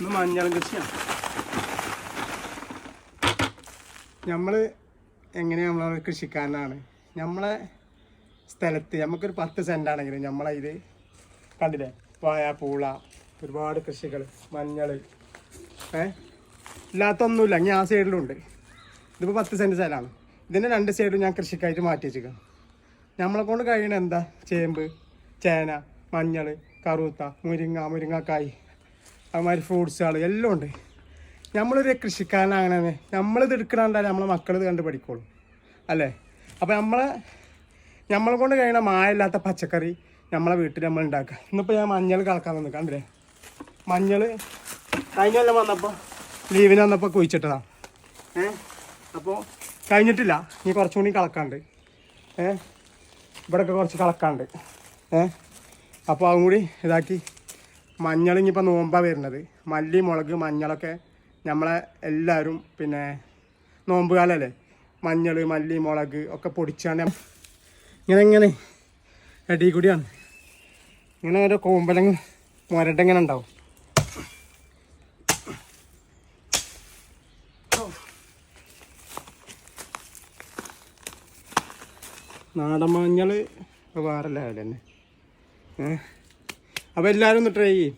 ഇന്ന് മഞ്ഞളും കൃഷിയാണ്. നമ്മൾ എങ്ങനെയാണ് നമ്മളെ കൃഷിക്കാരനാണ്. നമ്മളെ സ്ഥലത്ത് നമുക്കൊരു 10 സെൻറ്റാണെങ്കിലും നമ്മളതിൽ കണ്ടില്ലേ വാഴ, പൂള, ഒരുപാട് കൃഷികൾ, മഞ്ഞൾ ഇല്ലാത്തൊന്നുമില്ല. ഇനി ആ സൈഡിലുണ്ട്. ഇതിപ്പോൾ 10 സെൻറ്റ് സ്ഥലമാണ്. ഇതിൻ്റെ 2 സൈഡും ഞാൻ കൃഷിക്കായിട്ട് മാറ്റി വെച്ചിരിക്കണം. നമ്മളെ കൊണ്ട് കഴിയണ എന്താ, ചേമ്പ്, ചേന, മഞ്ഞൾ, കറുത്ത, മുരിങ്ങക്കായ്, അതുമാതിരി ഫ്രൂട്ട്സുകൾ എല്ലാം ഉണ്ട്. നമ്മളൊരു കൃഷിക്കാരനാകണേ നമ്മളിത് എടുക്കണണ്ടാൽ നമ്മളെ മക്കളിത് കണ്ട് പഠിക്കോളും അല്ലേ. അപ്പോൾ നമ്മളെ കൊണ്ട് കഴിയണ മായമില്ലാത്ത പച്ചക്കറി നമ്മളെ വീട്ടിൽ നമ്മൾ ഉണ്ടാക്കുക. ഇന്നിപ്പോൾ ഞാൻ മഞ്ഞൾ കളക്കാൻ വന്നു. കണ്ടില്ലേ, മഞ്ഞൾ കഴിഞ്ഞെല്ലാം വന്നപ്പോൾ ലീവിന് വന്നപ്പോൾ കുഴിച്ചിട്ടതാണ്. അപ്പോൾ കഴിഞ്ഞിട്ടില്ല, ഇനി കുറച്ചും കൂടി കളക്കാണ്ട്. ഇവിടെയൊക്കെ കുറച്ച് കളക്കാണ്ട്. അപ്പോൾ അതും കൂടി ഇതാക്കി മഞ്ഞൾ ഇനിയിപ്പോൾ നോമ്പാണ് വരുന്നത്. മല്ലി, മുളക്, മഞ്ഞളൊക്കെ നമ്മളെ എല്ലാവരും പിന്നെ നോമ്പ് കാലമല്ലേ, മഞ്ഞൾ, മല്ലി, മുളക് ഒക്കെ പൊടിച്ചാണ് ഇങ്ങനെ അടി കൂടിയാണ്. ഇങ്ങനെ ഓരോ കോമ്പലങ്ങ് മുരട്ടിങ്ങനെ ഉണ്ടാവും. നാടൻ മഞ്ഞൾ വേറെ ലെവൽ തന്നെ. അപ്പോൾ എല്ലാവരും ഒന്ന് ട്രൈ ചെയ്യും.